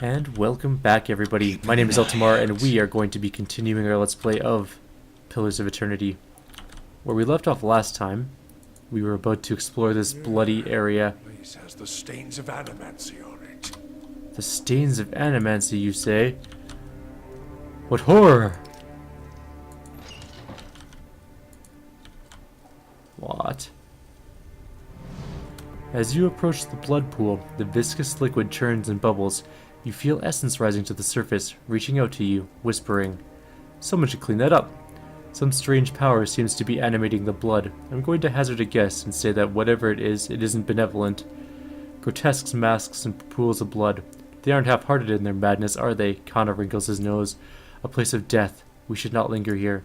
And welcome back, everybody. My name is Eltimar, and we are going to be continuing our Let's Play of Pillars of Eternity. Where we left off last time, we were about to explore this bloody area. The place has the stains of animancy on it. The stains of animancy, you say? What horror! What? As you approach the blood pool, the viscous liquid churns and bubbles. You feel essence rising to the surface, reaching out to you, whispering, "Someone should clean that up." Some strange power seems to be animating the blood. I'm going to hazard a guess and say that whatever it isn't benevolent. Grotesque masks and pools of blood. They aren't half-hearted in their madness, are they? Connor wrinkles his nose. A place of death. We should not linger here.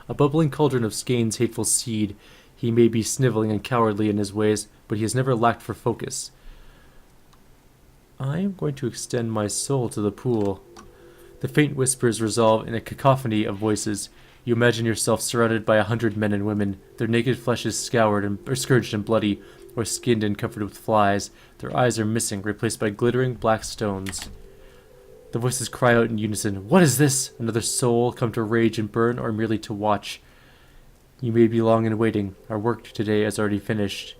A bubbling cauldron of Skane's hateful seed. He may be sniveling and cowardly in his ways, but he has never lacked for focus. I am going to extend my soul to the pool. The faint whispers resolve in a cacophony of voices. You imagine yourself surrounded by 100 men and women. Their naked flesh is scoured or scourged and bloody, or skinned and covered with flies. Their eyes are missing, replaced by glittering black stones. The voices cry out in unison. What is this? Another soul come to rage and burn, or merely to watch? You may be long in waiting. Our work today is already finished.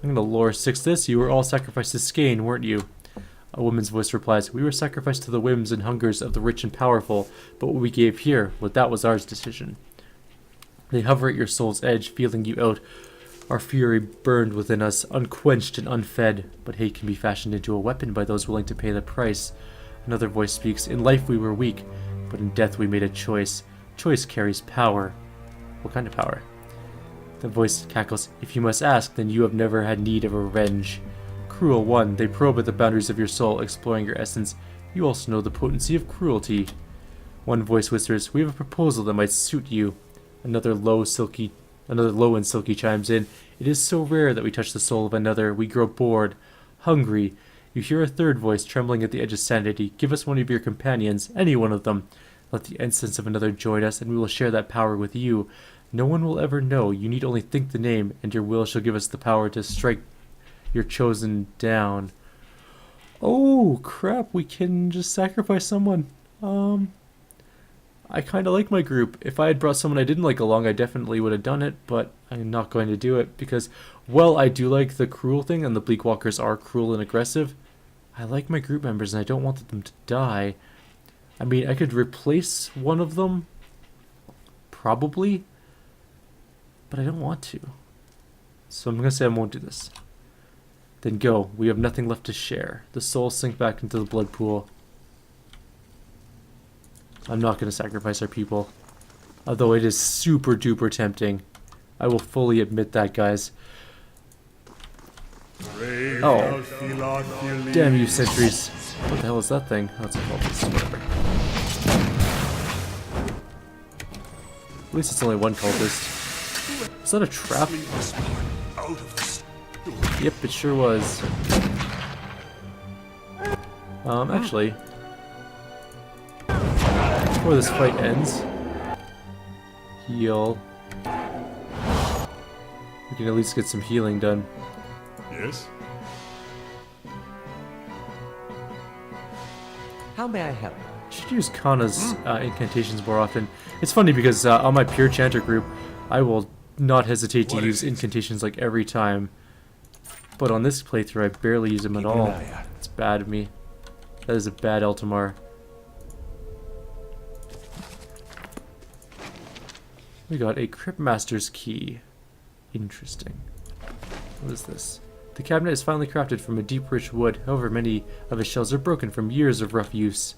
I'm gonna lore 6 this. You were all sacrificed to Skane, weren't you? A woman's voice replies, "We were sacrificed to the whims and hungers of the rich and powerful, but what we gave here, well, that was our decision." They hover at your soul's edge, feeling you out. Our fury burned within us, unquenched and unfed, but hate can be fashioned into a weapon by those willing to pay the price. Another voice speaks, "In life we were weak, but in death we made a choice. Choice carries power." What kind of power? The voice cackles, "If you must ask, then you have never had need of revenge. Cruel one, they probe at the boundaries of your soul, exploring your essence. You also know the potency of cruelty." One voice whispers, "We have a proposal that might suit you." Another low and silky chimes in, "It is so rare that we touch the soul of another. We grow bored, hungry." You hear a third voice trembling at the edge of sanity. "Give us one of your companions, any one of them. Let the essence of another join us, and we will share that power with you. No one will ever know. You need only think the name, and your will shall give us the power to strike your chosen down." Oh crap, we can just sacrifice someone. I kind of like my group. If I had brought someone I didn't like along, I definitely would have done it, but I'm not going to do it because, well, I do like the cruel thing, and the Bleak Walkers are cruel and aggressive. I like my group members, and I don't want them to die. I mean, I could replace one of them, probably, but I don't want to. So I'm going to say I won't do this. Then go. We have nothing left to share. The souls sink back into the blood pool. I'm not going to sacrifice our people. Although it is super duper tempting. I will fully admit that, guys. Oh. Damn you, sentries. What the hell is that thing? Oh, it's a cultist. Whatever. At least it's only one cultist. Is that a trap? Yep, it sure was. Actually, before this fight ends, heal. We can at least get some healing done. Yes? How may I help? Should use Kana's incantations more often. It's funny because on my pure chanter group, I will not hesitate to use incantations like every time. But on this playthrough, I barely use them at all. It's bad of me. That is a bad Eltimar. We got a Cryptmaster's key. Interesting. What is this? The cabinet is finally crafted from a deep, rich wood. However, many of its shells are broken from years of rough use.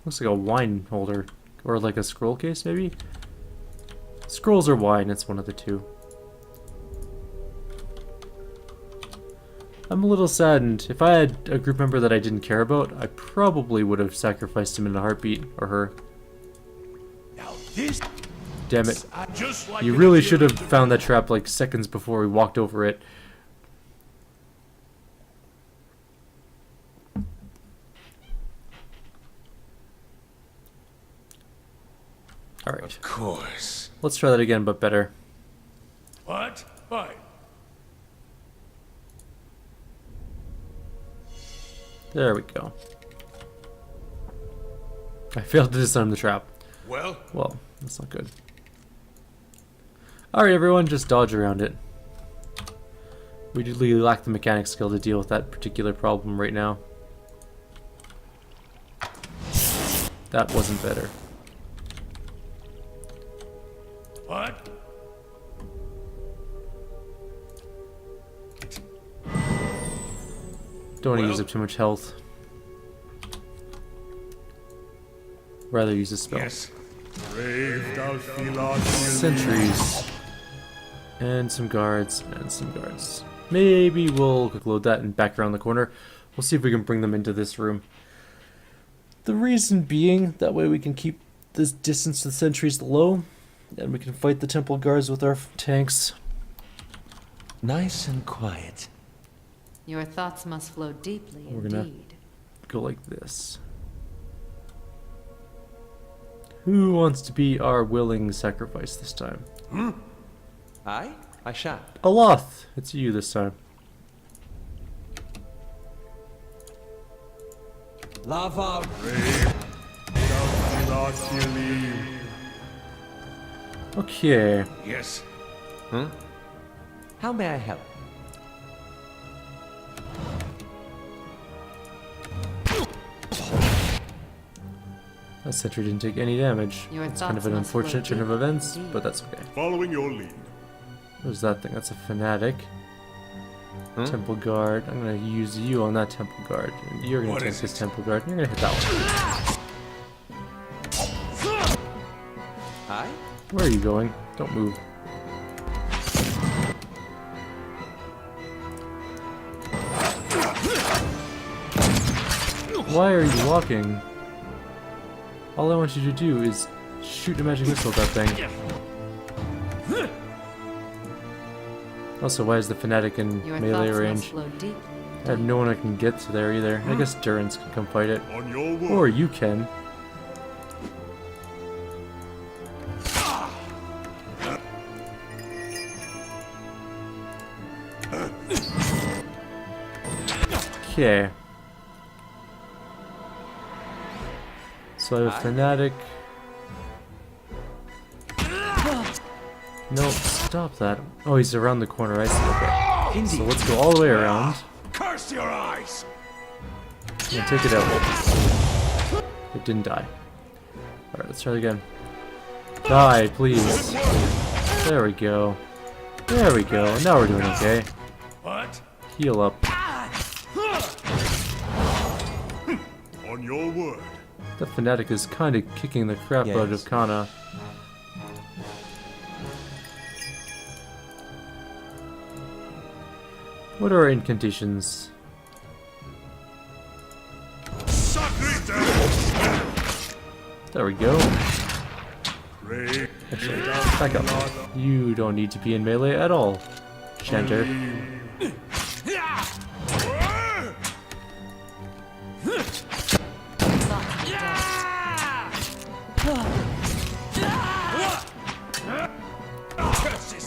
Looks like a wine holder. Or like a scroll case, maybe? Scrolls or wine, it's one of the two. I'm a little saddened. If I had a group member that I didn't care about, I probably would have sacrificed him in a heartbeat, or her. Now this... Damn it. You really should have found that trap like seconds before we walked over it. Alright. Of course. Let's try that again, but better. What? Fine. There we go. I failed to disarm the trap. Well, Well, that's not good. Alright, everyone, just dodge around it. We really lack the mechanic skill to deal with that particular problem right now. That wasn't better. what? Don't want to Well- use up too much health. Rather use a spell. Yes. Sentries. And some guards. And some guards. Maybe we'll quick load that and back around the corner. We'll see if we can bring them into this room. The reason being, that way we can keep this distance to the sentries low. And we can fight the temple guards with our tanks. Nice and quiet. Your thoughts must flow deeply We're gonna- indeed. Go like this. Who wants to be our willing sacrifice this time? I shall. Aloth! It's you this time. Lava. Okay. Yes. How may I help? That sentry didn't take any damage. Your It's kind of thoughts an must flow unfortunate turn of deep events, indeed. but that's okay. Following your lead. What is that thing? That's a fanatic. Temple guard. I'm gonna use you on that temple guard. And you're gonna What take is this it? temple guard. And you're gonna hit that I? one. Where are you going? Don't move. Why are you walking? All I want you to do is shoot a magic missile at that thing. Also, why is the fanatic in Your melee thoughts range? must flow deeply. I have no one I can get to there either. I guess Durance can come fight it. On your word. Or you can. Okay. So I have a fanatic. No, stop that. Oh, he's around the corner. I see. Okay. So let's go all the way around. Curse your eyes! And take it out. It didn't die. Alright, let's try it again. Die, please. There we go. There we go. Now we're doing okay. What? Heal up. On your word. The fanatic is kind of kicking the crap out Yes. of Kana. What are our incantations? Sacrite! There we go. Pray. Actually, back up. You don't need to be in melee at all, Chanter.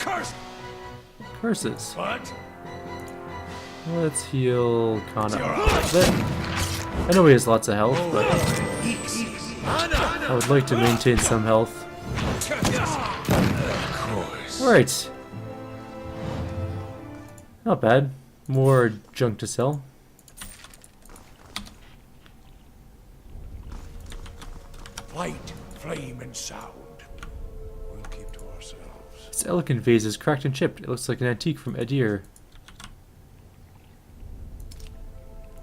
Curse! Curses. What? Let's heal Kana a bit. I know he has lots of health, but I would like to maintain some health. Alright. Not bad. More junk to sell. Light, flame, and sound. We'll keep to ourselves. This elegant vase is cracked and chipped. It looks like an antique from Edir.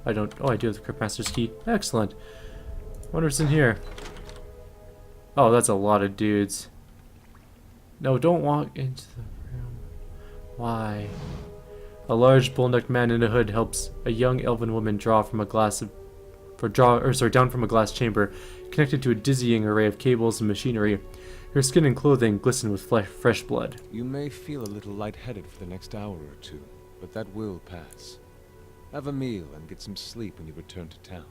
I don't... Oh, I do have the Cryptmaster's key. Excellent. Wonder what's in here. Oh, that's a lot of dudes. No, don't walk into the room. Why? A large bull-necked man in a hood helps a young elven woman draw from a glass of... down from a glass chamber, connected to a dizzying array of cables and machinery. Her skin and clothing glisten with fresh blood. You may feel a little lightheaded for the next hour or two, but that will pass. Have a meal and get some sleep when you return to town.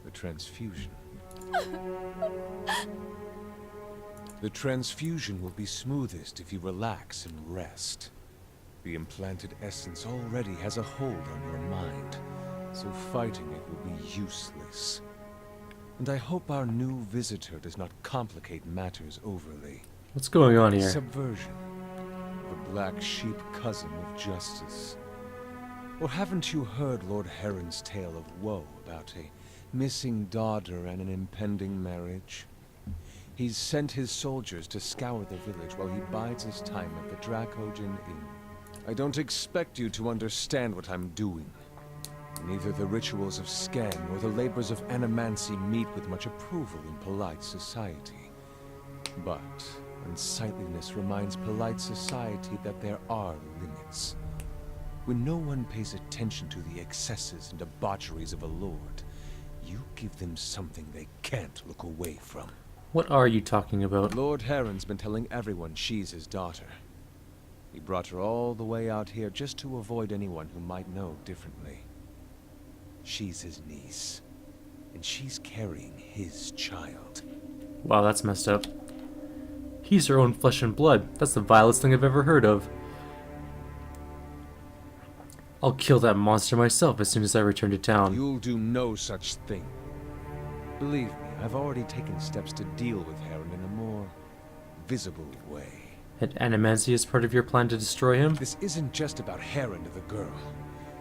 The transfusion. The transfusion will be smoothest if you relax and rest. The implanted essence already has a hold on your mind, so fighting it will be useless. And I hope our new visitor does not complicate matters overly. What's going on here? Subversion. The black sheep cousin of justice. Or haven't you heard Lord Heron's tale of woe about a missing daughter and an impending marriage? He's sent his soldiers to scour the village while he bides his time at the Dracogen Inn. I don't expect you to understand what I'm doing. Neither the rituals of Scan nor the labors of animancy meet with much approval in polite society. But unsightliness reminds polite society that there are limits. When no one pays attention to the excesses and debaucheries of a lord, you give them something they can't look away from. What are you talking about? Lord Heron's been telling everyone she's his daughter. He brought her all the way out here just to avoid anyone who might know differently. She's his niece, and she's carrying his child. Wow, that's messed up. He's her own flesh and blood. That's the vilest thing I've ever heard of. I'll kill that monster myself as soon as I return to town. You'll do no such thing. Believe me, I've already taken steps to deal with Heron in a more visible way. And animancy is part of your plan to destroy him? This isn't just about Heron and the girl.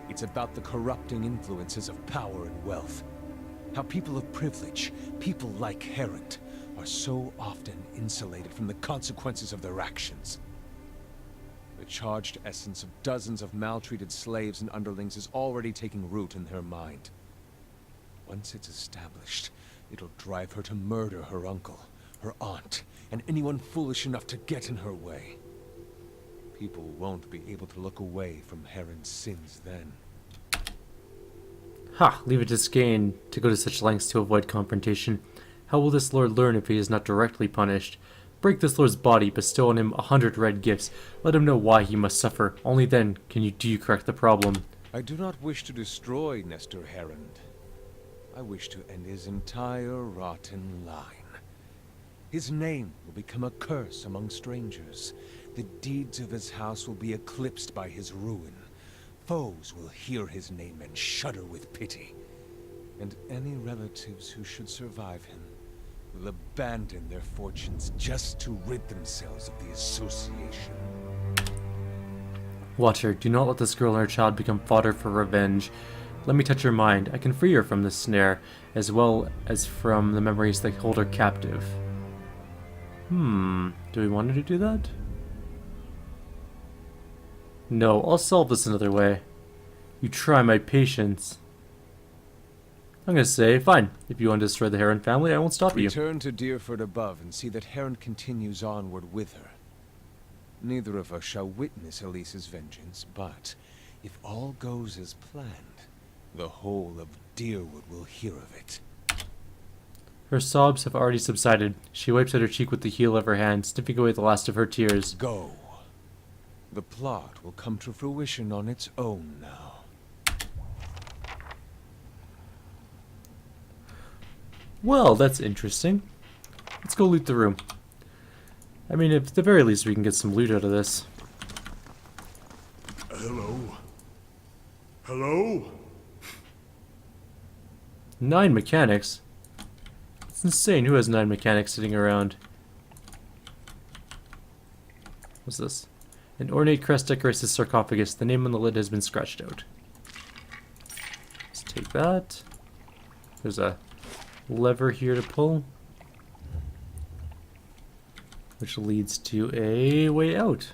It's about the corrupting influences of power and wealth. How people of privilege, people like Heron, are so often insulated from the consequences of their actions. The charged essence of dozens of maltreated slaves and underlings is already taking root in her mind. Once it's established, it'll drive her to murder her uncle, her aunt, and anyone foolish enough to get in her way. People won't be able to look away from Heron's sins then. Ha! Leave it to Skane to go to such lengths to avoid confrontation. How will this lord learn if he is not directly punished? Break this lord's body, bestow on him 100 red gifts. Let him know why he must suffer. Only then do you correct the problem. I do not wish to destroy Nestor Heron. I wish to end his entire rotten line. His name will become a curse among strangers. The deeds of his house will be eclipsed by his ruin. Foes will hear his name and shudder with pity. And any relatives who should survive him will abandon their fortunes just to rid themselves of the association. Watcher, do not let this girl and her child become fodder for revenge. Let me touch her mind. I can free her from this snare, as well as from the memories that hold her captive. Do we want her to do that? No, I'll solve this another way. You try my patience. I'm gonna say, fine. If you want to destroy the Heron family, I won't stop you. Return to Deerford above and see that Heron continues onward with her. Neither of us shall witness Aelys' vengeance, but if all goes as planned, the whole of Deerwood will hear of it. Her sobs have already subsided. She wipes at her cheek with the heel of her hand, sniffing away the last of her tears. Go. The plot will come to fruition on its own now. Well, that's interesting. Let's go loot the room. I mean, at the very least, we can get some loot out of this. Hello? Hello? 9 mechanics? It's insane. Who has 9 mechanics sitting around? What's this? An ornate crest decorates the sarcophagus. The name on the lid has been scratched out. Let's take that. There's a lever here to pull, which leads to a way out.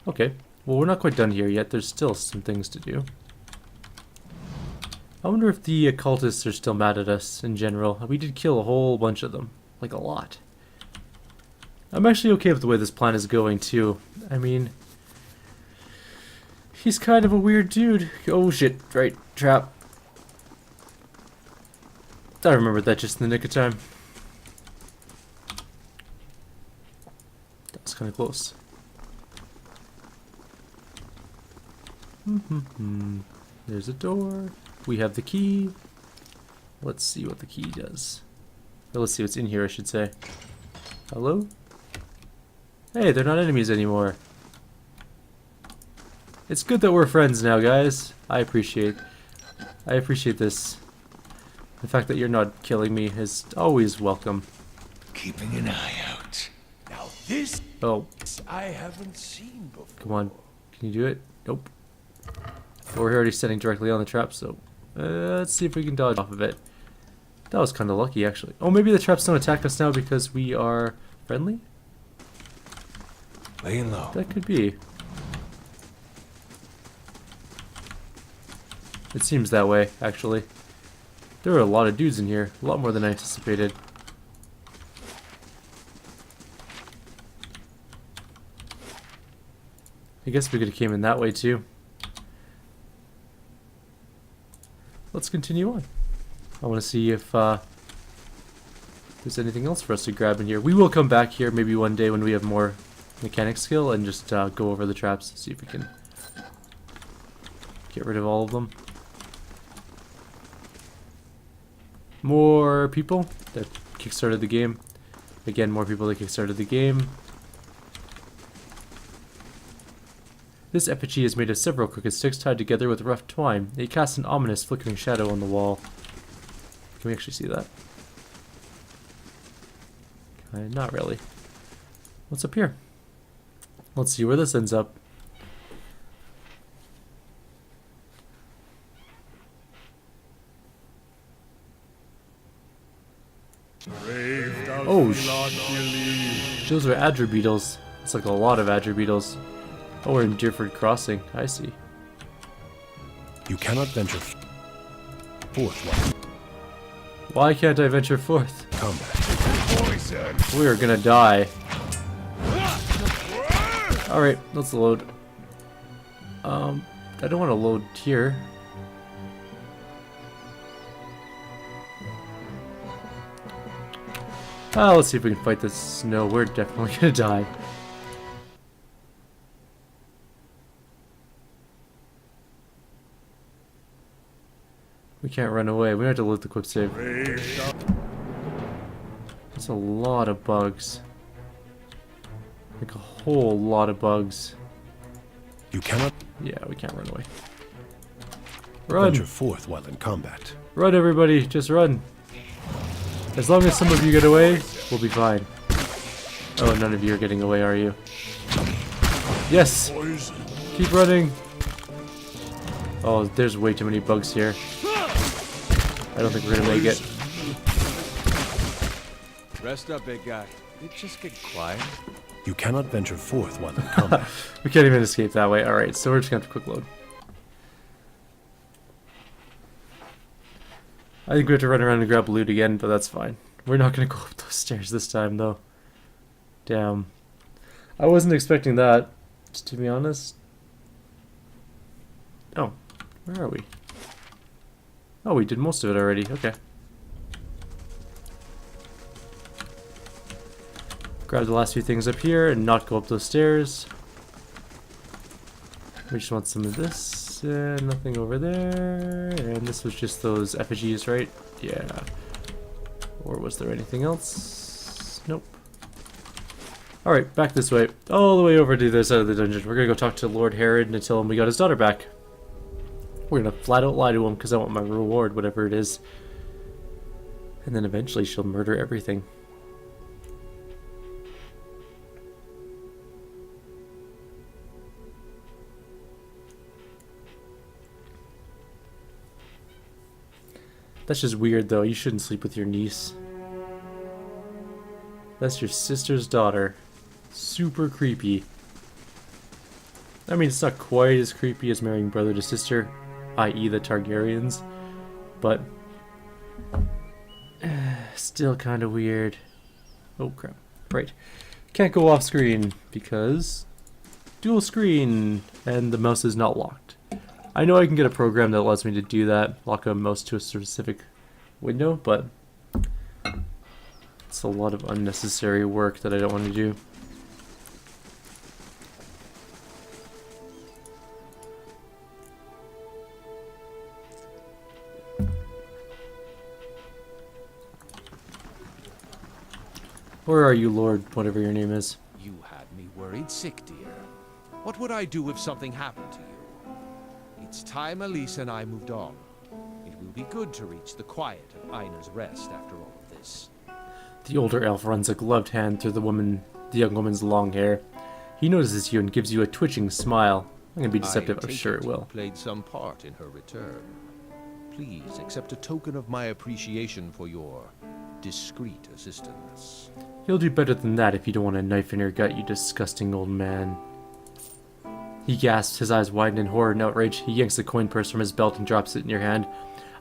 Okay, well, we're not quite done here yet. There's still some things to do. I wonder if the cultists are still mad at us in general. We did kill a whole bunch of them, like a lot. I'm actually okay with the way this plan is going too. I mean, he's kind of a weird dude. Oh shit, right, trap. I remembered that just in the nick of time. That was kind of close. There's a door. We have the key. Let's see what the key does. Or let's see what's in here, I should say. Hello? Hey, they're not enemies anymore. It's good that we're friends now, guys. I appreciate this. The fact that you're not killing me is always welcome. Keeping an eye out. Now this Oh, I haven't seen before. come on. Can you do it? Nope. But we're already standing directly on the trap, so let's see if we can dodge off of it. That was kind of lucky, actually. Oh, maybe the traps don't attack us now because we are friendly? Laying low. That could be. It seems that way, actually. There are a lot of dudes in here. A lot more than I anticipated. I guess we could have came in that way, too. Let's continue on. I want to see if there's anything else for us to grab in here. We will come back here maybe one day when we have more mechanic skill and just go over the traps, see if we can get rid of all of them. More people that kickstarted the game. Again, more people that kickstarted the game. This effigy is made of several crooked sticks tied together with rough twine. It casts an ominous flickering shadow on the wall. Can we actually see that? Not really. What's up here? Let's see where this ends up. Oh, those are adder beetles. It's like a lot of adder beetles. Oh, we're in Deerford Crossing. I see. You cannot venture forth. Why can't I venture forth? Combat. We are gonna die. Alright, let's load. I don't want to load here. Let's see if we can fight this. No, we're definitely gonna die. We can't run away. We have to loot the quick save. There's a lot of bugs. Like a whole lot of bugs. You cannot Yeah, we can't run away. Run! venture forth while in combat. Run, everybody! Just run! As long as some of you get away, we'll be fine. Oh, none of you are getting away, are you? Yes! Keep running! Oh, there's way too many bugs here. I don't think we're gonna make it. Rest up, big guy. Did it just get quiet? You cannot venture forth while in combat. We can't even escape that way. Alright, so we're just gonna have to quick load. I think we have to run around and grab loot again, but that's fine. We're not gonna go up those stairs this time, though. Damn. I wasn't expecting that, just to be honest. Oh, where are we? Oh, we did most of it already. Okay. Grab the last few things up here and not go up those stairs. We just want some of this. Nothing over there. And this was just those effigies, right? Yeah. Or was there anything else? Nope. Alright, back this way. All the way over to the other side of the dungeon. We're gonna go talk to Lord Heron and tell him we got his daughter back. We're gonna flat out lie to him because I want my reward, whatever it is. And then eventually she'll murder everything. That's just weird, though. You shouldn't sleep with your niece. That's your sister's daughter. Super creepy. I mean, it's not quite as creepy as marrying brother to sister, i.e. the Targaryens, but still kind of weird. Oh, crap. Right. Can't go off screen because dual screen and the mouse is not locked. I know I can get a program that allows me to do that, lock a mouse to a specific window, but it's a lot of unnecessary work that I don't want to do. Where are you, Lord, whatever your name is? You had me worried sick, dear. What would I do if something happened to you? It's time Aelys and I moved on. It will be good to reach the quiet of Einer's Rest after all of this. The older elf runs a gloved hand through the young woman's long hair. He notices you and gives you a twitching smile. I'm gonna be deceptive, I'm sure it will. You played some part in her return. Please accept a token of my appreciation for your discreet assistance. You'll do better than that if you don't want a knife in your gut, you disgusting old man. He gasps, his eyes widen in horror and outrage. He yanks the coin purse from his belt and drops it in your hand.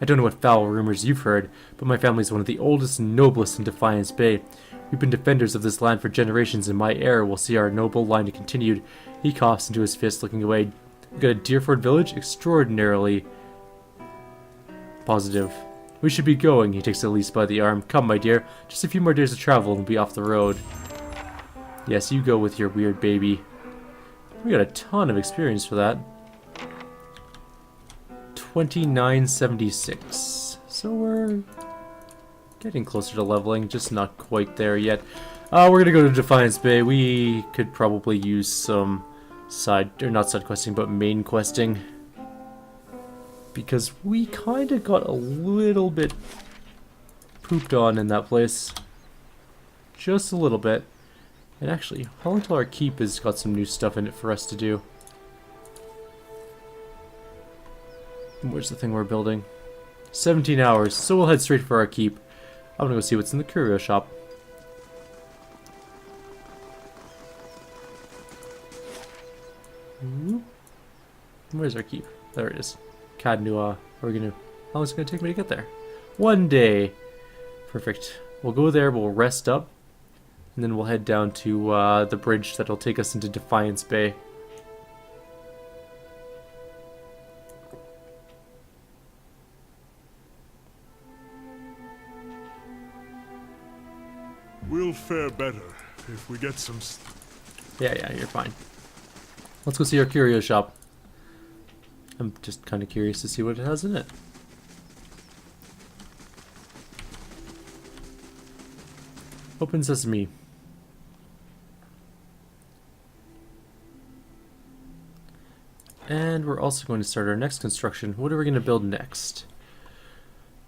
I don't know what foul rumors you've heard, but my family is one of the oldest and noblest in Defiance Bay. We've been defenders of this land for generations, and my heir will see our noble line continued. He coughs into his fist, looking away. We've got a Deerford village? Extraordinarily positive. We should be going. He takes Aelys by the arm. Come, my dear. Just a few more days of travel and we'll be off the road. Yes, you go with your weird baby. We got a ton of experience for that. 2976. So we're getting closer to leveling, just not quite there yet. We're gonna go to Defiance Bay. We could probably use some not side questing, but main questing. Because we kind of got a little bit pooped on in that place. Just a little bit. And actually, how long till our keep has got some new stuff in it for us to do? Where's the thing we're building? 17 hours, so we'll head straight for our keep. I'm gonna go see what's in the curio shop. Where's our keep? There it is. Cadnua. How long is it gonna take me to get there? 1 day. Perfect. We'll go there, we'll rest up, and then we'll head down to the bridge that'll take us into Defiance Bay. We'll fare better if we get some... Yeah, you're fine. Let's go see our curio shop. I'm just kind of curious to see what it has in it. Open sesame. And we're also going to start our next construction. What are we going to build next?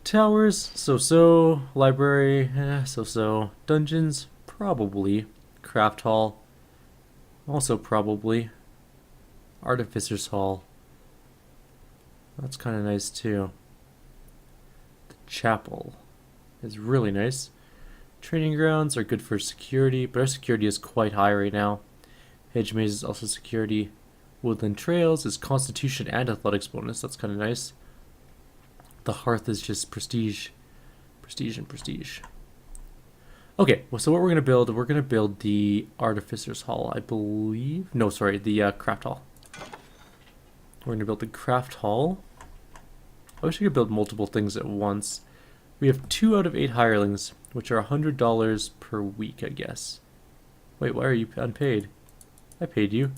Towers, so-so. Library, so-so. Dungeons, probably. Craft hall, also probably. Artificer's hall. That's kind of nice too. The chapel is really nice. Training grounds are good for security, but our security is quite high right now. Hedge maze is also security. Woodland trails is constitution and athletics bonus. That's kind of nice. The hearth is just prestige. Prestige and prestige. Okay, well, so what we're going to build the Artificer's Hall, I believe. No, sorry, the Craft Hall. We're going to build the Craft Hall. I wish I could build multiple things at once. We have 2 out of 8 hirelings, which are $100 per week, I guess. Wait, why are you unpaid? I paid you.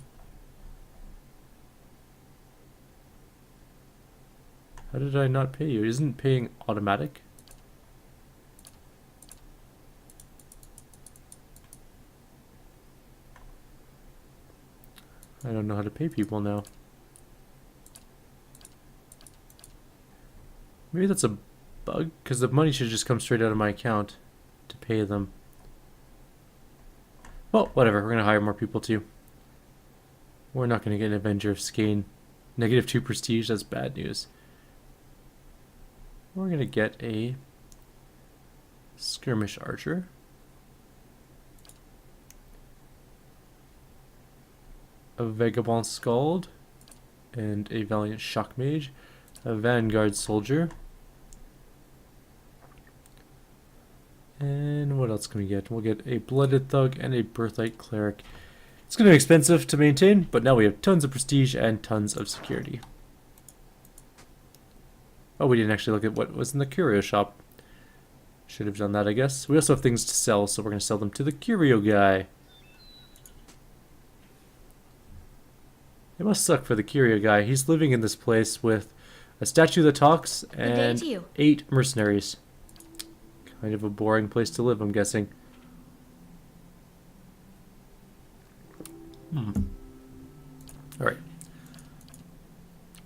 How did I not pay you? Isn't paying automatic? I don't know how to pay people now. Maybe that's a bug, because the money should just come straight out of my account to pay them. Well, whatever, we're going to hire more people too. We're not going to get an Avenger of Skane. -2 prestige, that's bad news. We're going to get a Skirmish Archer. A Vagabond Skald. And a Valiant Shock Mage. A Vanguard Soldier. And what else can we get? We'll get a Blooded Thug and a Birthright Cleric. It's going to be expensive to maintain, but now we have tons of prestige and tons of security. Oh, we didn't actually look at what was in the curio shop. Should have done that, I guess. We also have things to sell, so we're going to sell them to the curio guy. It must suck for the curio guy. He's living in this place with a statue that talks and 8 mercenaries. Kind of a boring place to live, I'm guessing. Alright.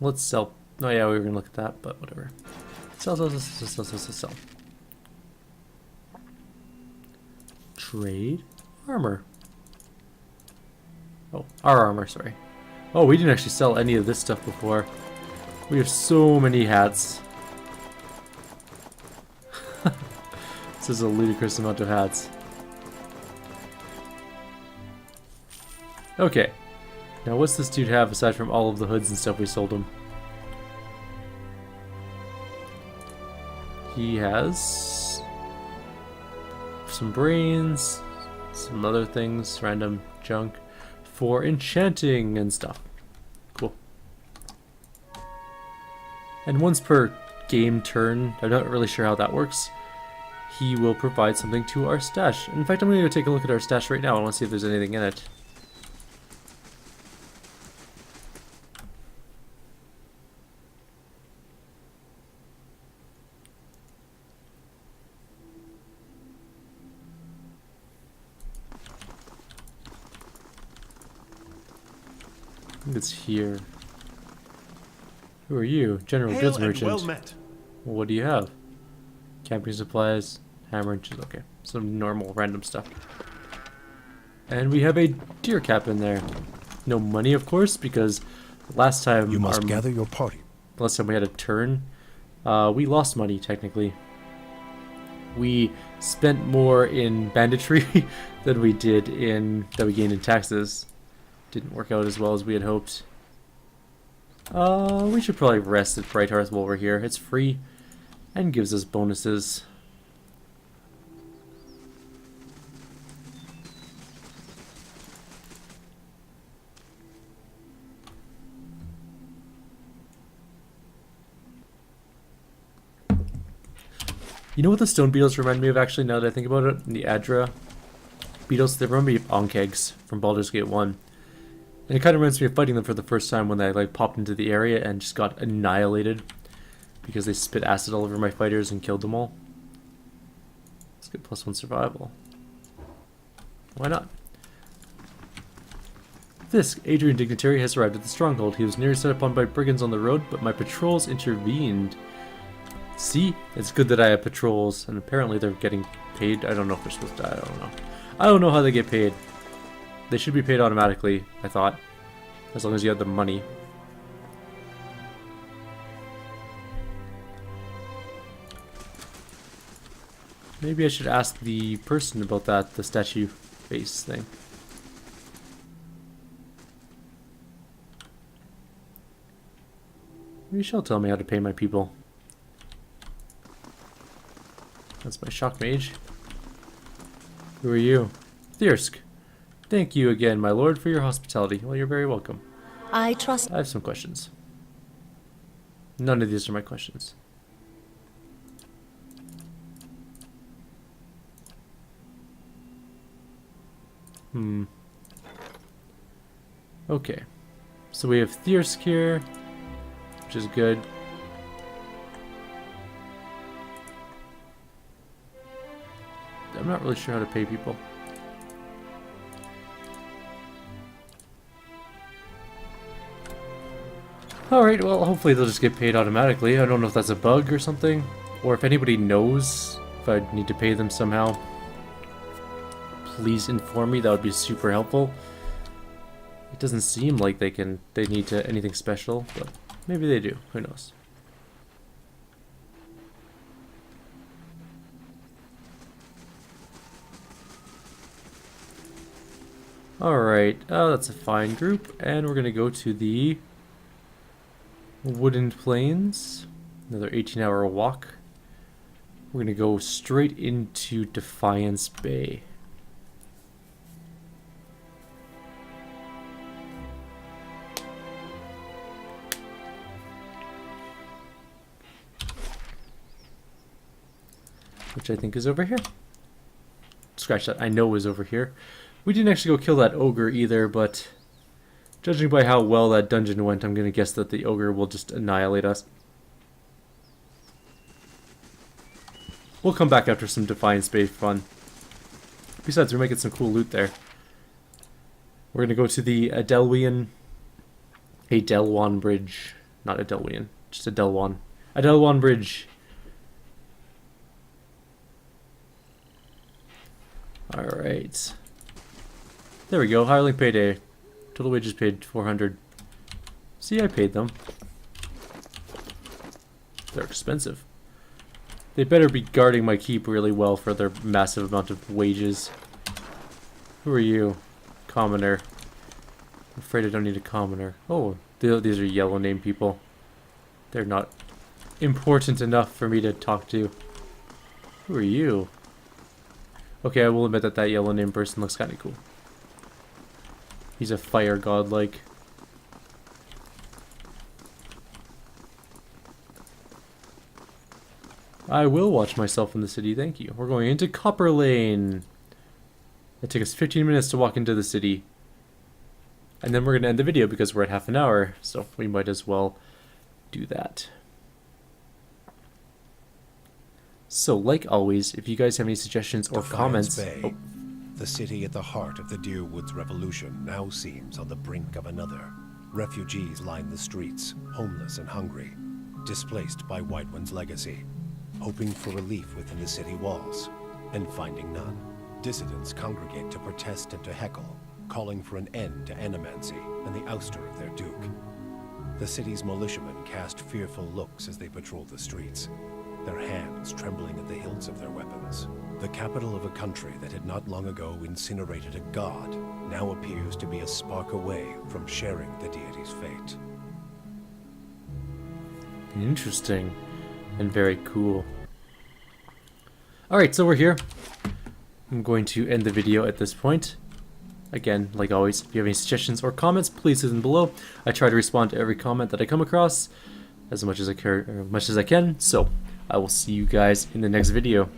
Let's sell. Oh yeah, we were going to look at that, but whatever. Sell, sell, sell, sell, sell, sell, sell, sell. Trade armor. Oh, our armor, sorry. Oh, we didn't actually sell any of this stuff before. We have so many hats. This is a ludicrous amount of hats. Okay. Now what's this dude have aside from all of the hoods and stuff we sold him? He has some brains, some other things, random junk for enchanting and stuff. Cool. And once per game turn, I'm not really sure how that works, he will provide something to our stash. In fact, I'm going to go take a look at our stash right now. I want to see if there's anything in it. I think it's here. Who are you? General Goods Merchant. Well met. Well, what do you have? Camping supplies, hammer inches, okay. Some normal random stuff. And we have a deer cap in there. No money, of course, because last time You must gather your party. last time we had a turn, we lost money technically. We spent more in banditry than we gained in taxes. Didn't work out as well as we had hoped. We should probably rest at Bright Hearth while we're here. It's free and gives us bonuses. You know what the stone beetles remind me of actually, now that I think about it? The Adra beetles, they remind me of Onkegs from Baldur's Gate 1. And it kind of reminds me of fighting them for the first time when I like popped into the area and just got annihilated because they spit acid all over my fighters and killed them all. Let's get +1 survival. Why not? This Adrian dignitary has arrived at the Stronghold. He was nearly set upon by brigands on the road, but my patrols intervened. See? It's good that I have patrols, and apparently they're getting paid. I don't know if they're supposed to. I don't know. I don't know how they get paid. They should be paid automatically, I thought. As long as you have the money. Maybe I should ask the person about that, the statue face thing. Maybe she'll tell me how to pay my people. That's my shock mage. Who are you? Thirsk. Thank you again, my lord, for your hospitality. Well, you're very welcome. I trust. I have some questions. None of these are my questions. Okay. So we have Thirsk here, which is good. I'm not really sure how to pay people. Alright, well, hopefully they'll just get paid automatically. I don't know if that's a bug or something, or if anybody knows if I need to pay them somehow. Please inform me, that would be super helpful. It doesn't seem like they need to anything special, but maybe they do, who knows. Alright, that's a fine group, and we're gonna go to the Wooden Plains, another 18-hour walk. We're gonna go straight into Defiance Bay. Which I think is over here. Scratch that, I know is over here. We didn't actually go kill that ogre either, but judging by how well that dungeon went, I'm going to guess that the ogre will just annihilate us. We'll come back after some Defiance Bay fun. Besides, we're making some cool loot there. We're going to go to the Adelwan Bridge. Not Adelwian, just Adelwan. Adelwan Bridge Alright. There we go, hireling payday. Total wages paid 400. See, I paid them. They're expensive. They better be guarding my keep really well for their massive amount of wages. Who are you? Commoner. I'm afraid I don't need a commoner. Oh, these are yellow name people. They're not important enough for me to talk to. Who are you? Okay, I will admit that that yellow name person looks kind of cool. He's a fire god like. I will watch myself in the city, thank you. We're going into Copper Lane. It took us 15 minutes to walk into the city. And then we're going to end the video because we're at half an hour, so we might as well do that. So, like always, if you guys have any suggestions or comments... Bay, the city at the heart of the Deerwoods Revolution, now seems on the brink of another. Refugees line the streets, homeless and hungry, displaced by White One's legacy, hoping for relief within the city walls, and finding none. Dissidents congregate to protest and to heckle, calling for an end to animancy and the ouster of their duke. The city's militiamen cast fearful looks as they patrol the streets, their hands trembling at the hilts of their weapons. The capital of a country that had not long ago incinerated a god now appears to be a spark away from sharing the deity's fate. Interesting. And very cool. Alright, so we're here. I'm going to end the video at this point. Again, like always, if you have any suggestions or comments, please leave them below. I try to respond to every comment that I come across as much as I can. So, I will see you guys in the next video.